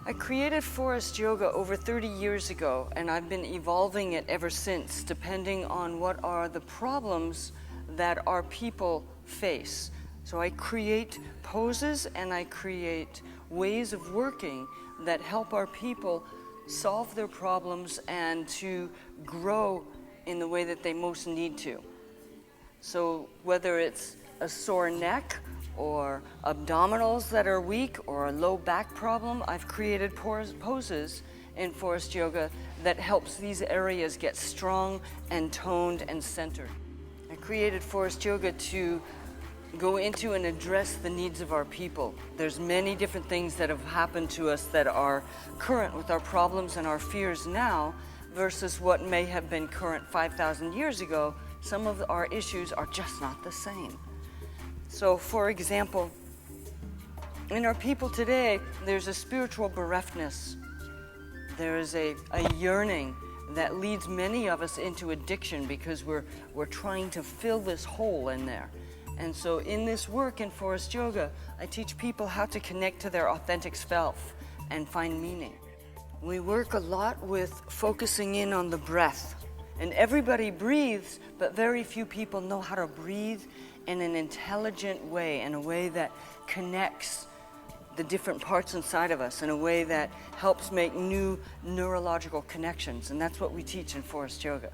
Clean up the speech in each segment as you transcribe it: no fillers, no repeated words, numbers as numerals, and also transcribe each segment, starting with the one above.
I created Forrest Yoga over 30 years ago, and I've been evolving it ever since, depending on what are the problems that our people face. So I create poses and I create ways of working that help our people solve their problems and to grow in the way that they most need to. So whether it's a sore neck or abdominals that are weak or a low back problem, I've created poses in Forrest Yoga that helps these areas get strong and toned and centered. I created Forrest Yoga to go into and address the needs of our people. There's many different things that have happened to us that are current with our problems and our fears now versus what may have been current 5,000 years ago. Some of our issues are just not the same. So, for example, in our people today, there's a spiritual bereftness. There is a yearning that leads many of us into addiction because we're trying to fill this hole in there. And so in this work in Forrest Yoga, I teach people how to connect to their authentic self and find meaning. We work a lot with focusing in on the breath. And everybody breathes, but very few people know how to breathe in an intelligent way, in a way that connects the different parts inside of us, in a way that helps make new neurological connections. And that's what we teach in Forrest Yoga.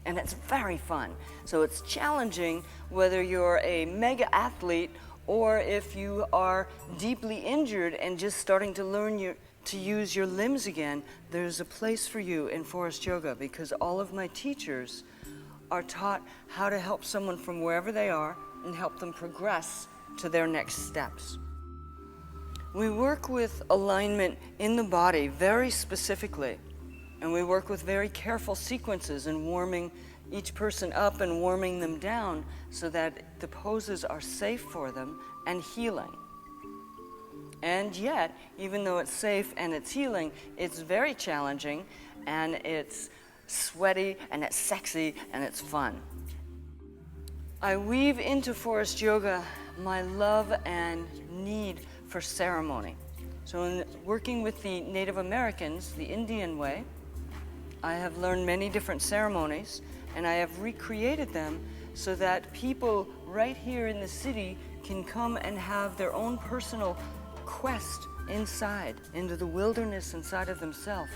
And it's very fun. So it's challenging whether you're a mega athlete or if you are deeply injured and just starting to learn to use your limbs again. There's a place for you in Forrest Yoga because all of my teachers are taught how to help someone from wherever they are and help them progress to their next steps. We work with alignment in the body very specifically, and we work with very careful sequences in warming each person up and warming them down so that the poses are safe for them and healing. And yet, even though it's safe and it's healing, it's very challenging and it's sweaty and it's sexy and it's fun. I weave into Forrest Yoga my love and need for ceremony. So in working with the Native Americans, the Indian way, I have learned many different ceremonies and I have recreated them so that people right here in the city can come and have their own personal quest inside, into the wilderness inside of themselves,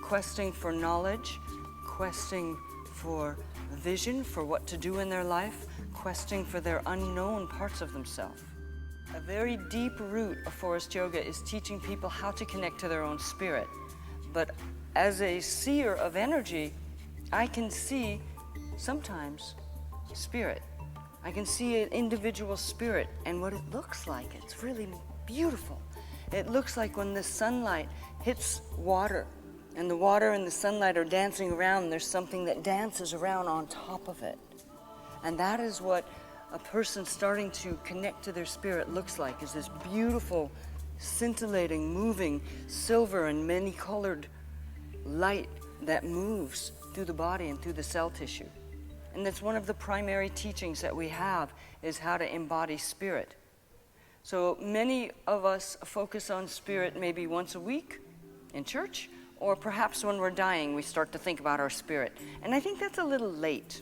questing for knowledge, questing for vision for what to do in their life, questing for their unknown parts of themselves. A very deep root of Forrest Yoga is teaching people how to connect to their own spirit. But as a seer of energy, I can see sometimes spirit. I can see an individual spirit and what it looks like. It's really beautiful. It looks like when the sunlight hits water and the water and the sunlight are dancing around, there's something that dances around on top of it. And that is what a person starting to connect to their spirit looks like, is this beautiful, scintillating, moving, silver and many-colored light that moves through the body and through the cell tissue. And that's one of the primary teachings that we have, is how to embody spirit. So many of us focus on spirit maybe once a week in church, or perhaps when we're dying we start to think about our spirit. And I think that's a little late.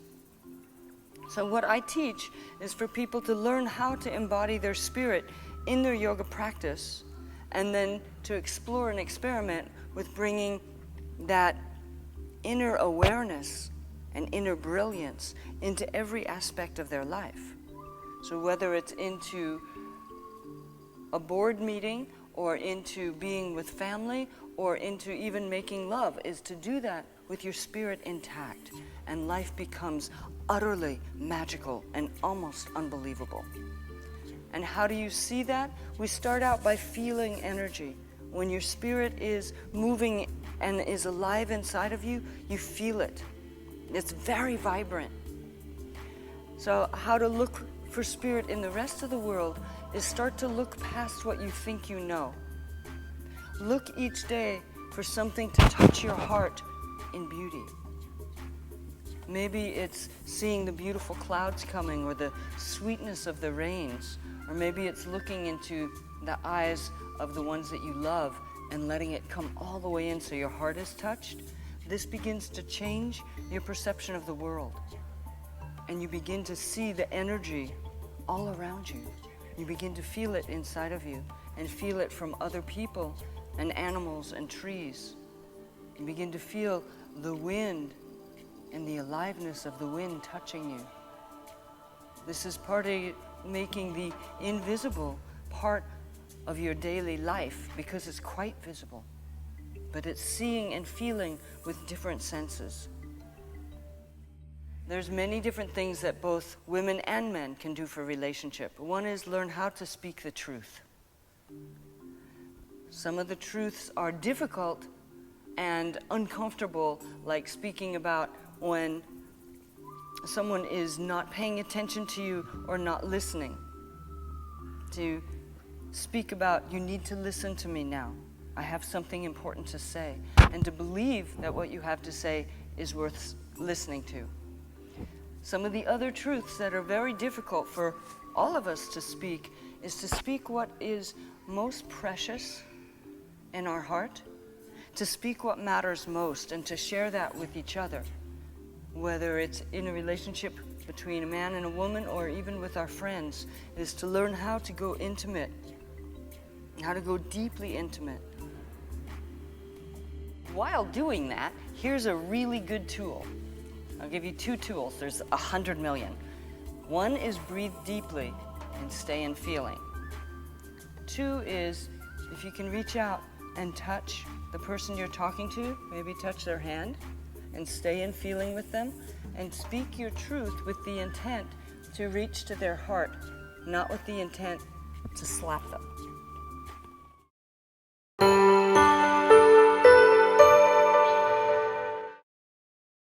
So what I teach is for people to learn how to embody their spirit in their yoga practice, and then to explore and experiment with bringing that inner awareness and inner brilliance into every aspect of their life. So whether it's into a board meeting or into being with family or into even making love, is to do that with your spirit intact, and life becomes utterly magical and almost unbelievable. And how do you see that? We start out by feeling energy. When your spirit is moving and is alive inside of you, you feel it. It's very vibrant. So how to look for spirit in the rest of the world is start to look past what you think you know. Look each day for something to touch your heart in beauty. Maybe it's seeing the beautiful clouds coming or the sweetness of the rains, or maybe it's looking into the eyes of the ones that you love and letting it come all the way in so your heart is touched, this begins to change your perception of the world. And you begin to see the energy all around you. You begin to feel it inside of you and feel it from other people and animals and trees. You begin to feel the wind and the aliveness of the wind touching you. This is part of making the invisible part of your daily life because it's quite visible. But it's seeing and feeling with different senses. There's many different things that both women and men can do for relationship. One is learn how to speak the truth. Some of the truths are difficult and uncomfortable, like speaking about when someone is not paying attention to you or not listening. To speak about, you need to listen to me now. I have something important to say. And to believe that what you have to say is worth listening to. Some of the other truths that are very difficult for all of us to speak is to speak what is most precious in our heart, to speak what matters most, and to share that with each other, whether it's in a relationship between a man and a woman or even with our friends, is to learn how to go intimate, how to go deeply intimate. While doing that, here's a really good tool. I'll give you two tools. There's 100 million. One is breathe deeply and stay in feeling. Two is if you can reach out and touch the person you're talking to, maybe touch their hand and stay in feeling with them and speak your truth with the intent to reach to their heart, not with the intent to slap them.